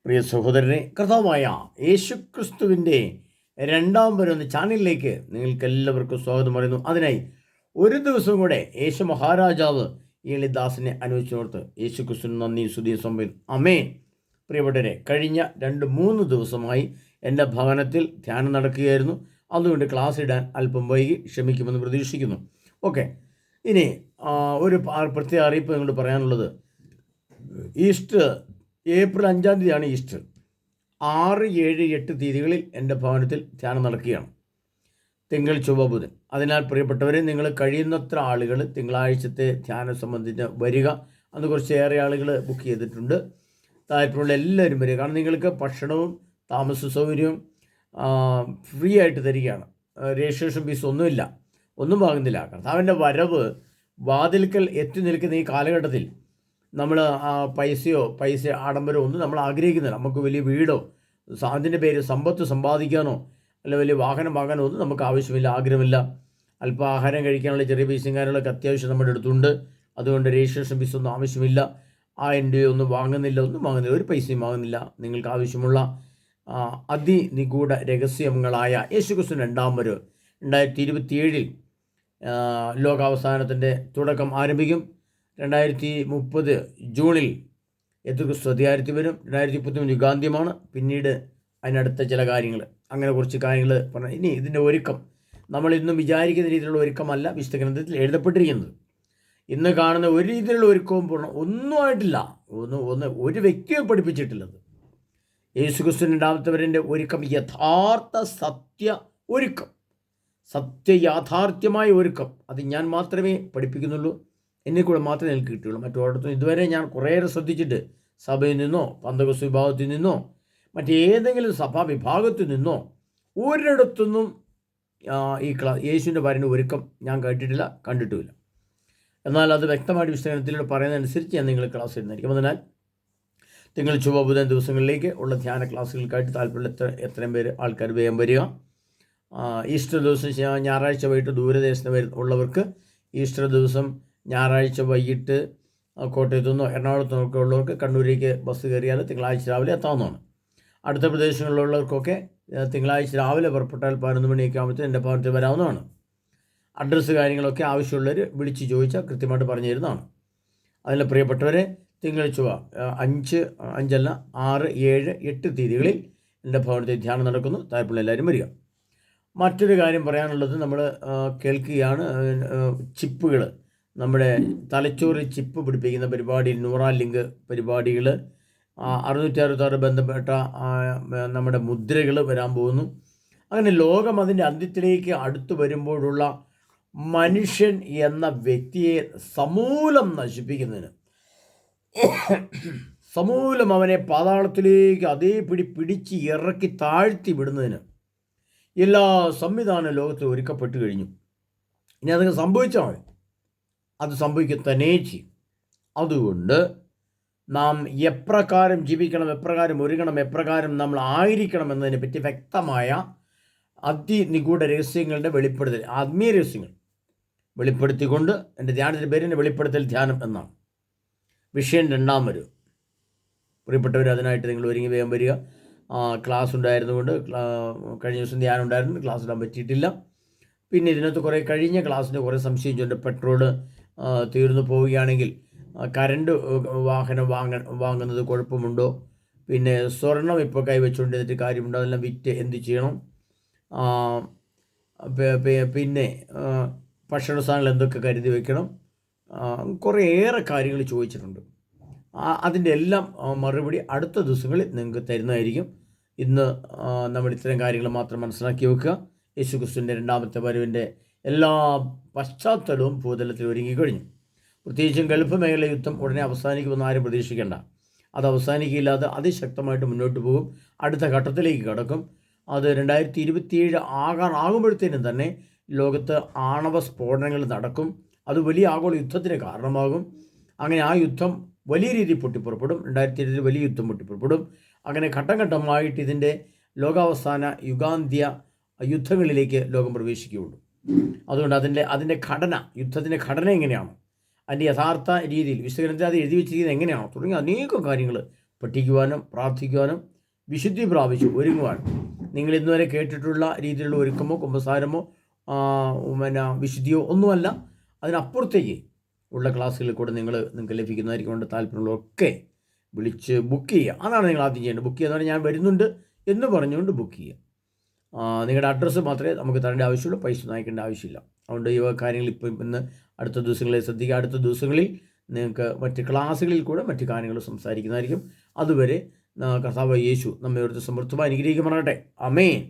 പ്രിയ സഹോദരനെ, കർത്താവായ യേശുക്രിസ്തുവിൻ്റെ രണ്ടാം വരുന്ന ചാനലിലേക്ക് നിങ്ങൾക്ക് എല്ലാവർക്കും സ്വാഗതം പറയുന്നു. അതിനായി ഒരു ദിവസം കൂടെ യേശു മഹാരാജാവ് ഈ എളിദാസിനെ അനുവദിച്ചോർത്ത് യേശുക്രിസ്തുവിന് നന്ദി സ്തുതിയും സമയം അമേൻ. പ്രിയപ്പെട്ടവരെ, കഴിഞ്ഞ 2-3 ദിവസമായി എൻ്റെ ഭവനത്തിൽ ധ്യാനം നടക്കുകയായിരുന്നു. അതുകൊണ്ട് ക്ലാസ് ഇടാൻ അല്പം വൈകി, ക്ഷമിക്കുമെന്ന് പ്രതീക്ഷിക്കുന്നു. ഓക്കെ, ഇനി ഒരു പ്രത്യേക അറിയിപ്പ് നിങ്ങളോട് പറയാനുള്ളത്, ഈസ്റ്റർ ഏപ്രിൽ 5-ാം തീയതിയാണ് ഈസ്റ്റർ. 6, 7, 8 തീയതികളിൽ എൻ്റെ ഭവനത്തിൽ ധ്യാനം നടക്കുകയാണ്, തിങ്കൾ, ചൊവ്വ, ബുധൻ. അതിനാൽ പ്രിയപ്പെട്ടവരെ, നിങ്ങൾ കഴിയുന്നത്ര ആളുകൾ തിങ്കളാഴ്ചത്തെ ധ്യാനം സംബന്ധിച്ച് വരിക. അന്ന് കുറച്ചേറെ ആളുകൾ ബുക്ക് ചെയ്തിട്ടുണ്ട്. താല്പര്യമുള്ള എല്ലാവരും വരിക. കാരണം നിങ്ങൾക്ക് ഭക്ഷണവും താമസ സൗകര്യവും ഫ്രീ ആയിട്ട് തരികയാണ്. രജിസ്ട്രേഷൻ ഫീസ് ഒന്നുമില്ല, ഒന്നും വാങ്ങുന്നില്ല. കർത്താവിൻ്റെ വരവ് വാതിൽക്കൽ എത്തി നിൽക്കുന്ന ഈ കാലഘട്ടത്തിൽ നമ്മൾ പൈസ ആഡംബരമോ ഒന്നും നമ്മൾ ആഗ്രഹിക്കുന്നില്ല. നമുക്ക് വലിയ വീടോ അതിൻ്റെ പേര് സമ്പത്ത് സമ്പാദിക്കാനോ അല്ല വലിയ വാഹനം വാങ്ങാനോ ഒന്നും നമുക്ക് ആവശ്യമില്ല, ആഗ്രഹമില്ല. അല്പം ആഹാരം കഴിക്കാനുള്ള ചെറിയ പൈസയും കാര്യങ്ങളൊക്കെ അത്യാവശ്യം നമ്മുടെ അടുത്തുണ്ട്. അതുകൊണ്ട് രജിസ്ട്രേഷൻ ഫീസ് ഒന്നും ആവശ്യമില്ല. 1000 രൂപയൊന്നും വാങ്ങുന്നില്ല, ഒരു പൈസയും വാങ്ങുന്നില്ല. നിങ്ങൾക്ക് ആവശ്യമുള്ള അതിനിഗൂഢ രഹസ്യങ്ങളായ യേശുക്രിസ്തുവിൻ്റെ രണ്ടാം വരവ് 2027 ലോകാവസാനത്തിൻ്റെ തുടക്കം ആരംഭിക്കും. 2030 ജൂണിൽ യേശുക്രിസ്തു അധികാരത്തിൽ വരും. 2033 യുഗാന്ത്യമാണ്. പിന്നീട് അതിനടുത്ത ചില കാര്യങ്ങൾ, അങ്ങനെ കുറച്ച് കാര്യങ്ങൾ പറഞ്ഞു. ഇനി ഇതിൻ്റെ ഒരുക്കം നമ്മളിന്നും വിചാരിക്കുന്ന രീതിയിലുള്ള ഒരുക്കമല്ല വിശുദ്ധ ഗ്രന്ഥത്തിൽ എഴുതപ്പെട്ടിരിക്കുന്നത്. ഇന്ന് കാണുന്ന ഒരു രീതിയിലുള്ള ഒരുക്കവും ഒന്നും ആയിട്ടില്ല. ഒരു വ്യക്തിയെ പഠിപ്പിച്ചിട്ടില്ലത്. യേശുക്രിസ്തുവിൻ്റെ രണ്ടാമത്തെ വരവിൻ്റെ ഒരുക്കം യഥാർത്ഥ സത്യയാഥാർത്ഥ്യമായ ഒരുക്കം. അത് ഞാൻ മാത്രമേ പഠിപ്പിക്കുന്നുള്ളൂ, എന്നെ കൂടെ മാത്രമേ എനിക്ക് കിട്ടുകയുള്ളൂ. മറ്റൊരിടത്തും ഇതുവരെ ഞാൻ കുറേയേറെ ശ്രദ്ധിച്ചിട്ട് സഭയിൽ നിന്നോ പന്തക്കോസ്ത് വിഭാഗത്തിൽ നിന്നോ മറ്റേതെങ്കിലും സഭാ വിഭാഗത്തിൽ നിന്നോ ഒരിടത്തുനിന്നും യേശുവിൻ്റെ വരവിൻ്റെ ഒരുക്കം ഞാൻ കേട്ടിട്ടില്ല, കണ്ടിട്ടുമില്ല. എന്നാൽ അത് വ്യക്തമായിട്ട് വിശദീകരണത്തിലൂടെ പറയുന്നതനുസരിച്ച് ഞാൻ നിങ്ങൾ ക്ലാസ് ഇടുന്നതായിരിക്കും. അതിനാൽ തിങ്കൾ, ചൊവ്വ, ബുധൻ ദിവസങ്ങളിലേക്ക് ഉള്ള ധ്യാന ക്ലാസ്സുകൾക്കായിട്ട് താല്പര്യമുള്ള എത്രയും പേര് ആൾക്കാർ വേഗം വരിക. ഈസ്റ്റർ ദിവസം ഞായറാഴ്ച വൈകിട്ട് ദൂരദേശത്ത് ഉള്ളവർക്ക് ഈസ്റ്റർ ദിവസം ഞായറാഴ്ച വൈകിട്ട് കോട്ടയത്തു നിന്നോ എറണാകുളത്തു നിന്നൊക്കെ ഉള്ളവർക്ക് കണ്ണൂരേക്ക് ബസ് കയറിയാൽ തിങ്കളാഴ്ച രാവിലെ എത്താവുന്നതാണ്. അടുത്ത പ്രദേശങ്ങളിലുള്ളവർക്കൊക്കെ തിങ്കളാഴ്ച രാവിലെ പുറപ്പെട്ടാൽ 11 മണിയൊക്കെ ആകുമ്പോഴത്തേക്കും എൻ്റെ ഭവനത്തിൽ വരാവുന്നതാണ്. അഡ്രസ്സ് കാര്യങ്ങളൊക്കെ ആവശ്യമുള്ളവർ വിളിച്ച് ചോദിച്ചാൽ കൃത്യമായിട്ട് പറഞ്ഞു തരുന്നതാണ്. അതിൽ പ്രിയപ്പെട്ടവരെ, തിങ്കൾ, ചൊവ്വ 5, 6, 7, 8 തീയതികളിൽ എൻ്റെ ഭവനത്തിൽ ധ്യാനം നടക്കുന്നു. താല്പര്യമുള്ള എല്ലാവരും വരിക. മറ്റൊരു കാര്യം പറയാനുള്ളത്, നമ്മൾ കേൾക്കുകയാണ് ചിപ്പുകൾ, നമ്മുടെ തലച്ചോറിൽ ചിപ്പ് പിടിപ്പിക്കുന്ന പരിപാടി, ന്യൂറാലിങ്ക് പരിപാടികൾ, 666 ബന്ധപ്പെട്ട നമ്മുടെ മുദ്രകൾ വരാൻ പോകുന്നു. അങ്ങനെ ലോകം അതിൻ്റെ അന്ത്യത്തിലേക്ക് അടുത്തു വരുമ്പോഴുള്ള മനുഷ്യൻ എന്ന വ്യക്തിയെ സമൂലം നശിപ്പിക്കുന്നതിന്, സമൂലം അവനെ പാതാളത്തിലേക്ക് അതേപിടി പിടിച്ച് ഇറക്കി താഴ്ത്തി വിടുന്നതിന് എല്ലാ സംവിധാന ലോകത്തിൽ ഒരുക്കപ്പെട്ടു കഴിഞ്ഞു. ഇനി അതൊക്കെ സംഭവിച്ചാൽ മതി, അത് സംഭവിക്കുക തന്നെ ചെയ്യും. അതുകൊണ്ട് നാം എപ്രകാരം ജീവിക്കണം, എപ്രകാരം ഒരുങ്ങണം, എപ്രകാരം നമ്മൾ ആയിരിക്കണം എന്നതിനെ പറ്റി വ്യക്തമായ അതിനിഗൂഢ രഹസ്യങ്ങളുടെ വെളിപ്പെടുത്തൽ, ആത്മീയ രഹസ്യങ്ങൾ വെളിപ്പെടുത്തിക്കൊണ്ട് എൻ്റെ ധ്യാനത്തിൻ്റെ പേരിൻ്റെ വെളിപ്പെടുത്തൽ ധ്യാനം എന്നാണ്. വിഷയം രണ്ടാം വരവ്. പ്രിയപ്പെട്ടവർ, അതിനായിട്ട് നിങ്ങൾ ഒരുങ്ങി വേഗം വരിക. ക്ലാസ് ഉണ്ടായിരുന്നുകൊണ്ട് കഴിഞ്ഞ ദിവസം ധ്യാനം ഉണ്ടായിരുന്നു, ക്ലാസ് ഇടാൻ പറ്റിയിട്ടില്ല. പിന്നെ ഇതിനകത്ത് കുറേ കഴിഞ്ഞ ക്ലാസ്സിൻ്റെ കുറേ സംശയം ചോദിച്ചു. പെട്രോള് തീർന്നു പോവുകയാണെങ്കിൽ കറണ്ട് വാഹനം വാങ്ങുന്നത് കുഴപ്പമുണ്ടോ? പിന്നെ സ്വർണം ഇപ്പോൾ കൈവച്ചുകൊണ്ടിരുന്നിട്ട് കാര്യമുണ്ടോ? അതെല്ലാം വിറ്റ് എന്ത് ചെയ്യണം? പിന്നെ ഭക്ഷണ സാധനങ്ങൾ എന്തൊക്കെ കരുതി വയ്ക്കണം? കുറേയേറെ കാര്യങ്ങൾ ചോദിച്ചിട്ടുണ്ട്. അതിൻ്റെ എല്ലാം മറുപടി അടുത്ത ദിവസങ്ങളിൽ നിങ്ങൾക്ക് തരുന്നതായിരിക്കും. ഇന്ന് നമ്മൾ ഇത്തരം കാര്യങ്ങൾ മാത്രം മനസ്സിലാക്കി വെക്കുക. യേശുക്രിസ്തുവിൻ്റെ രണ്ടാമത്തെ വരവിൻ്റെ എല്ലാ പശ്ചാത്തലവും ഭൂതലത്തിൽ ഒരുങ്ങിക്കഴിഞ്ഞു. പ്രത്യേകിച്ചും ഗൾഫ് മേഖല യുദ്ധം ഉടനെ അവസാനിക്കുമെന്ന് ആരും പ്രതീക്ഷിക്കേണ്ട. അത് അവസാനിക്കില്ലാതെ അതിശക്തമായിട്ട് മുന്നോട്ട് പോകും. അടുത്ത ഘട്ടത്തിലേക്ക് കടക്കും. അത് 2027 ആകുമ്പോഴത്തേനും തന്നെ ലോകത്ത് ആണവ സ്ഫോടനങ്ങൾ നടക്കും. അത് വലിയ ആഗോള യുദ്ധത്തിന് കാരണമാകും. അങ്ങനെ ആ യുദ്ധം വലിയ രീതിയിൽ പൊട്ടിപ്പുറപ്പെടും. 2020 വലിയ യുദ്ധം പൊട്ടിപ്പുറപ്പെടും. അങ്ങനെ ഘട്ടം ഘട്ടമായിട്ട് ഇതിൻ്റെ ലോകാവസാന യുഗാന്ത്യ യുദ്ധങ്ങളിലേക്ക് ലോകം പ്രവേശിക്കുകയുള്ളൂ. അതുകൊണ്ട് അതിൻ്റെ ഘടന, യുദ്ധത്തിൻ്റെ ഘടന എങ്ങനെയാണ്, അതിൻ്റെ യഥാർത്ഥ രീതിയിൽ വിശകലനത്തിൽ അത് എഴുതി വെച്ചിരിക്കുന്നത് എങ്ങനെയാണോ തുടങ്ങിയ അനേകം കാര്യങ്ങൾ പഠിക്കുവാനും പ്രാർത്ഥിക്കുവാനും വിശുദ്ധി പ്രാപിച്ച് ഒരുങ്ങുവാനും നിങ്ങൾ ഇന്നുവരെ കേട്ടിട്ടുള്ള രീതിയിലുള്ള ഒരുക്കമോ കുമ്പസാരമോ വിശുദ്ധിയോ ഒന്നുമല്ല, അതിനപ്പുറത്തേക്ക് ഉള്ള ക്ലാസ്സുകളിൽ കൂടെ നിങ്ങൾക്ക് ലഭിക്കുന്നതായിരിക്കും. കൊണ്ട് താല്പര്യമുള്ളതൊക്കെ വിളിച്ച് ബുക്ക് ചെയ്യുക. അതാണ് നിങ്ങൾ ആദ്യം ചെയ്യേണ്ടത്. ബുക്ക് ചെയ്യുക എന്ന് പറഞ്ഞാൽ ഞാൻ വരുന്നുണ്ട് എന്ന് പറഞ്ഞുകൊണ്ട് ബുക്ക് ചെയ്യുക. നിങ്ങളുടെ അഡ്രസ്സ് മാത്രമേ നമുക്ക് തരേണ്ട ആവശ്യമുള്ളൂ, പൈസ ഒന്നും അയക്കേണ്ട ആവശ്യമില്ല. അതുകൊണ്ട് ഈ കാര്യങ്ങൾ ഇന്ന് അടുത്ത ദിവസങ്ങളിൽ ശ്രദ്ധിക്കുക. അടുത്ത ദിവസങ്ങളിൽ നിങ്ങൾക്ക് മറ്റ് ക്ലാസ്സുകളിൽ കൂടെ മറ്റ് കാര്യങ്ങൾ സംസാരിക്കുന്നതായിരിക്കും. അതുവരെ കർത്താവ് യേശു നമ്മെ ഒരു സമൃദ്ധമായി അനുഗ്രഹിക്കുമാറാകട്ടെ. ആമേൻ.